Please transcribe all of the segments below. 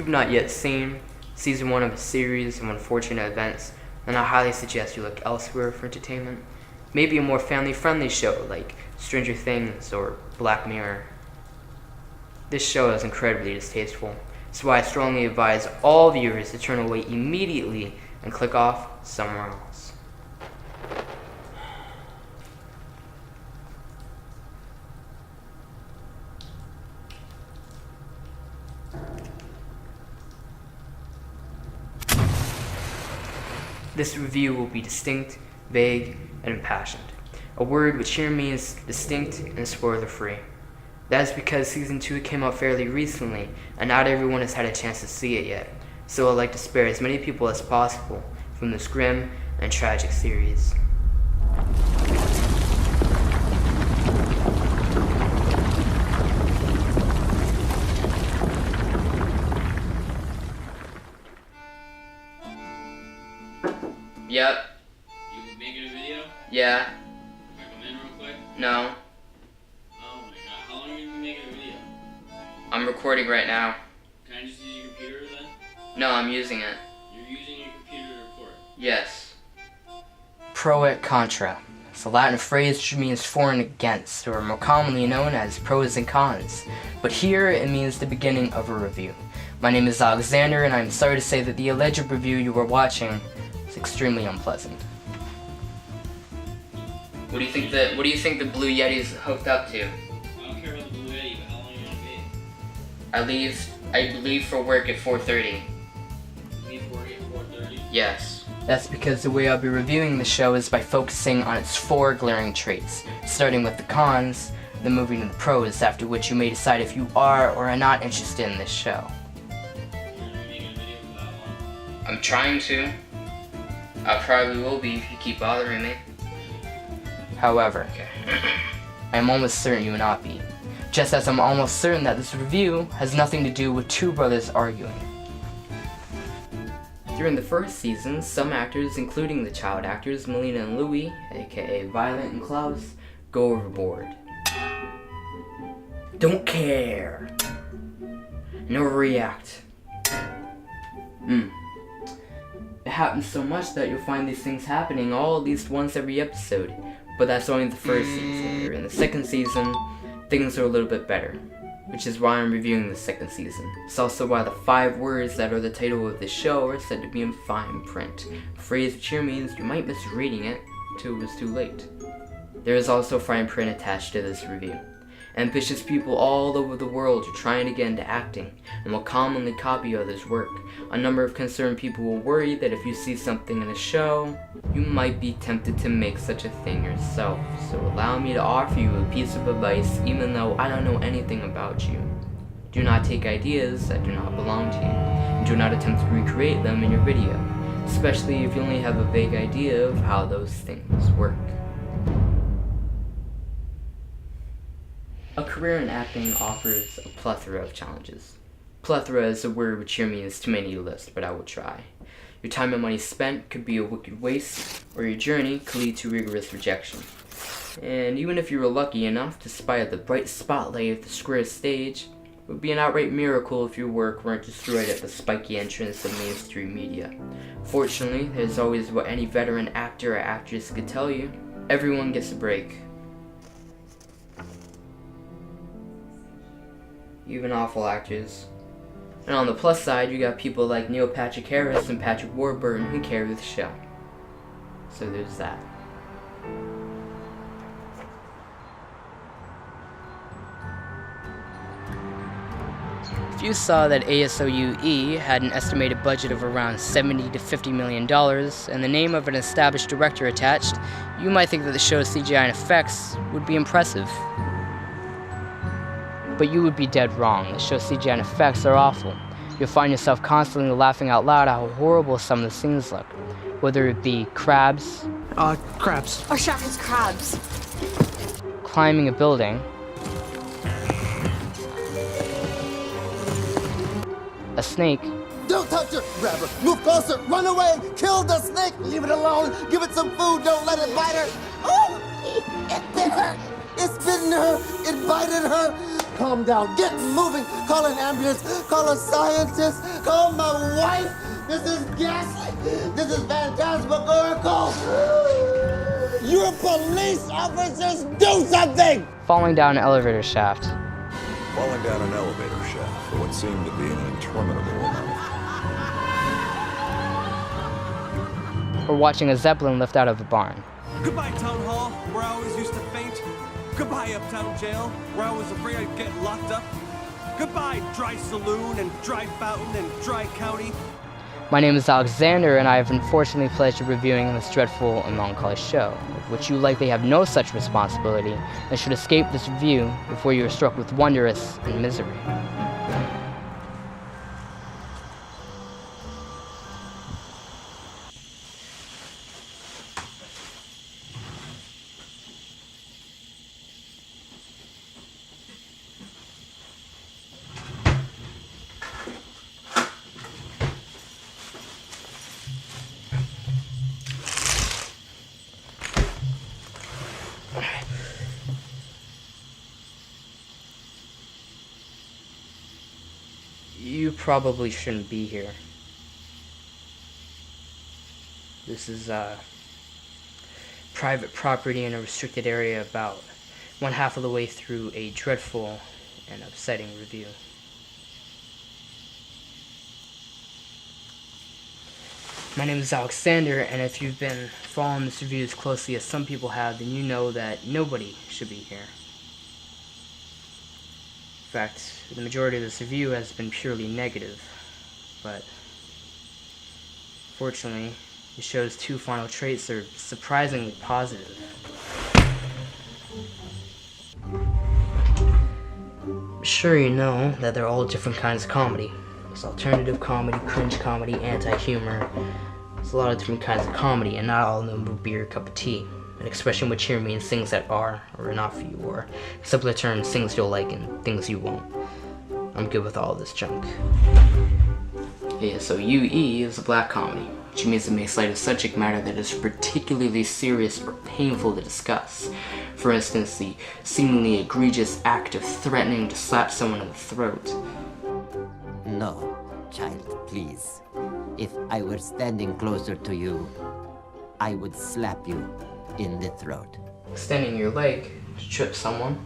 you've not yet seen Season 1 of a series of unfortunate events, then I highly suggest you look elsewhere for entertainment. Maybe a more family-friendly show like Stranger Things or Black Mirror. This show is incredibly distasteful, so I strongly advise all viewers to turn away immediately and click off somewhere else. This review will be distinct, vague, and impassioned. A word which here means distinct and spoiler-free. That is because Season 2 came out fairly recently, and not everyone has had a chance to see it yet, so I'd like to spare as many people as possible from this grim and tragic series. Yep. You making a video? Yeah. Can I come in real quick? No. Oh my god, how long are you gonna be making a video? I'm recording right now. Can I just use your computer then? No, I'm using it. You're using your computer to record? Yes. Pro et contra. It's a Latin phrase which means for and against, or more commonly known as pros and cons. But here it means the beginning of a review. My name is Alexander, and I'm sorry to say that the alleged review you were watching is extremely unpleasant. What do you think the Blue Yeti's hooked up to? I don't care about the Blue Yeti, but how long are you gonna be? I leave for work at 4:30. You leave for work at 4:30? Yes. That's because the way I'll be reviewing the show is by focusing on its 4 glaring traits, starting with the cons, then moving to the pros, after which you may decide if you are or are not interested in this show. You're gonna be making a video for that long? I'm trying to. I probably will be if you keep bothering me. However, I am almost certain you will not be. Just as I'm almost certain that this review has nothing to do with 2 brothers arguing. During the first season, some actors, including the child actors Melina and Louie, aka Violet and Klaus, go overboard. Don't care. And overreact. It happens so much that you'll find these things happening at least once every episode. But that's only the first season. In the second season, things are a little bit better, which is why I'm reviewing the second season. It's also why the 5 words that are the title of this show are said to be in fine print, a phrase which here means you might miss reading it until it was too late. There is also fine print attached to this review. Ambitious people all over the world are trying to get into acting and will commonly copy others' work. A number of concerned people will worry that if you see something in a show, you might be tempted to make such a thing yourself. So allow me to offer you a piece of advice even though I don't know anything about you. Do not take ideas that do not belong to you, and do not attempt to recreate them in your video, especially if you only have a vague idea of how those things work. A career in acting offers a plethora of challenges. Plethora is a word which here means too many to list, but I will try. Your time and money spent could be a wicked waste, or your journey could lead to rigorous rejection. And even if you were lucky enough to spy at the bright spotlight of the square stage, it would be an outright miracle if your work weren't destroyed at the spiky entrance of mainstream media. Fortunately, there's always what any veteran actor or actress could tell you. Everyone gets a break. Even awful actors. And on the plus side, you got people like Neil Patrick Harris and Patrick Warburton who carry the show. So there's that. If you saw that ASOUE had an estimated budget of around $70 to $50 million and the name of an established director attached, you might think that the show's CGI and effects would be impressive. But you would be dead wrong. The show's CGI and effects are awful. You'll find yourself constantly laughing out loud at how horrible some of the scenes look. Whether it be crabs. Crabs. Or Shaka's crabs. Climbing a building. A snake. Don't touch her! Grab her! Move closer! Run away! Kill the snake! Leave it alone! Give it some food! Don't let it bite her! Oh! It bit her! It's bitten her! It bited her! calm down. Get moving. Call an ambulance. Call a scientist. Call my wife. This is ghastly. This is phantasmagorical. You're police officers. Do something. Falling down an elevator shaft. Falling down an elevator shaft for what seemed to be an interminable amount. Or watching a Zeppelin lift out of a barn. Goodbye, Town Hall, where I always used to faint. Goodbye, Uptown Jail, where I was afraid I'd get locked up. Goodbye, Dry Saloon and Dry Fountain and Dry County. My name is Alexander, and I have unfortunately the pleasure of reviewing this dreadful and melancholy show, of which you likely have no such responsibility, and should escape this review before you are struck with wondrous and misery. You probably shouldn't be here. This is private property in a restricted area about 1/2 of the way through a dreadful and upsetting review. My name is Alexander, and if you've been following this review as closely as some people have, then you know that nobody should be here. In fact, the majority of this review has been purely negative, but fortunately, the show's 2 final traits are surprisingly positive. Sure, you know that they're all different kinds of comedy. There's alternative comedy, cringe comedy, anti-humor. There's a lot of different kinds of comedy, and not all of them will be your cup of tea. An expression which here means things that are or are not for you, or in simpler terms, things you'll like and things you won't. I'm good with all this junk. Yeah, so UE is a black comedy, which means it makes light of subject matter that is particularly serious or painful to discuss. For instance, the seemingly egregious act of threatening to slap someone in the throat. No, child, please. If I were standing closer to you, I would slap you in the throat. Extending your leg to trip someone.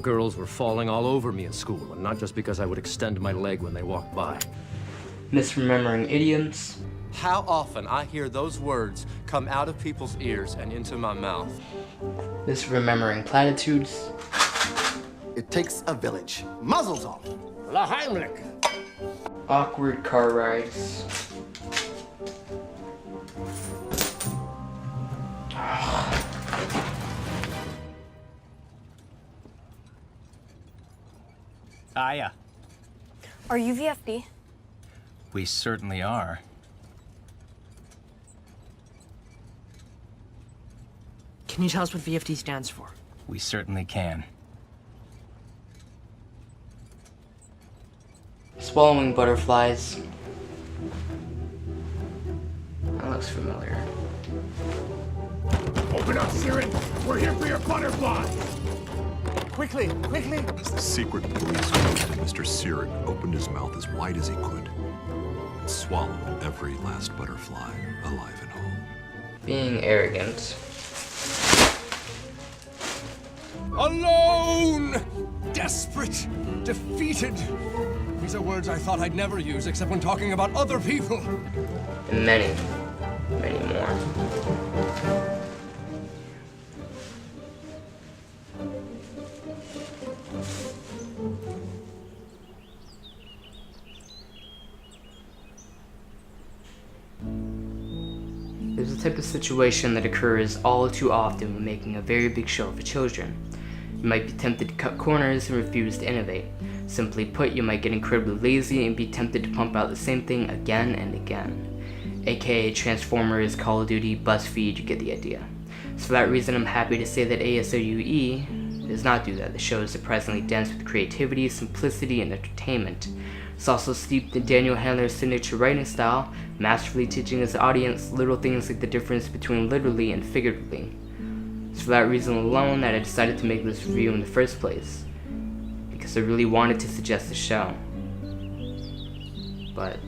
Girls were falling all over me at school, and not just because I would extend my leg when they walked by. Misremembering idioms. How often I hear those words come out of people's ears and into my mouth. Misremembering platitudes. It takes a village. Muzzles off. La Heimlich. Awkward car rides. Yeah. Are you VFD? We certainly are. Can you tell us what VFD stands for? We certainly can. Swallowing butterflies. That looks familiar. Open up, Siren! We're here for your butterfly! Quickly, quickly! As the secret police ghost, Mr. Siren opened his mouth as wide as he could and swallowed every last butterfly alive and whole. Being arrogant. Alone! Desperate! Defeated! These are words I thought I'd never use except when talking about other people. And many, many more. There's a type of situation that occurs all too often when making a very big show for children. You might be tempted to cut corners and refuse to innovate. Simply put, you might get incredibly lazy and be tempted to pump out the same thing again and again. AKA Transformers, Call of Duty, BuzzFeed, you get the idea. So for that reason, I'm happy to say that ASOUE does not do that. The show is surprisingly dense with creativity, simplicity, and entertainment. It's also steeped in Daniel Handler's signature writing style, masterfully teaching his audience little things like the difference between literally and figuratively. It's for that reason alone that I decided to make this review in the first place. because I really wanted to suggest the show. But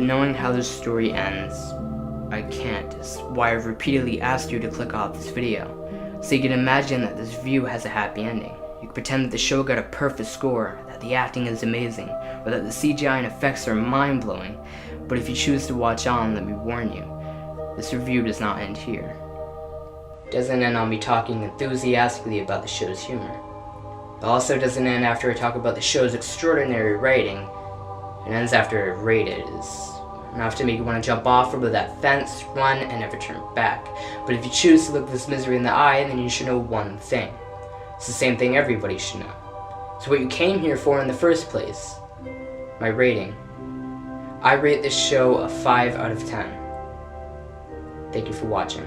knowing how this story ends, I can't. It's why I've repeatedly asked you to click off this video, so you can imagine that this review has a happy ending. You can pretend that the show got a perfect score, that the acting is amazing, or that the CGI and effects are mind-blowing. But if you choose to watch on, let me warn you, this review does not end here. It doesn't end on me talking enthusiastically about the show's humor. It also doesn't end after I talk about the show's extraordinary writing. It ends after I've rated is enough to make you want to jump off over that fence, run, and never turn back. But if you choose to look this misery in the eye, then you should know one thing. It's the same thing everybody should know. It's what you came here for in the first place. My rating. I rate this show a 5 out of 10. Thank you for watching.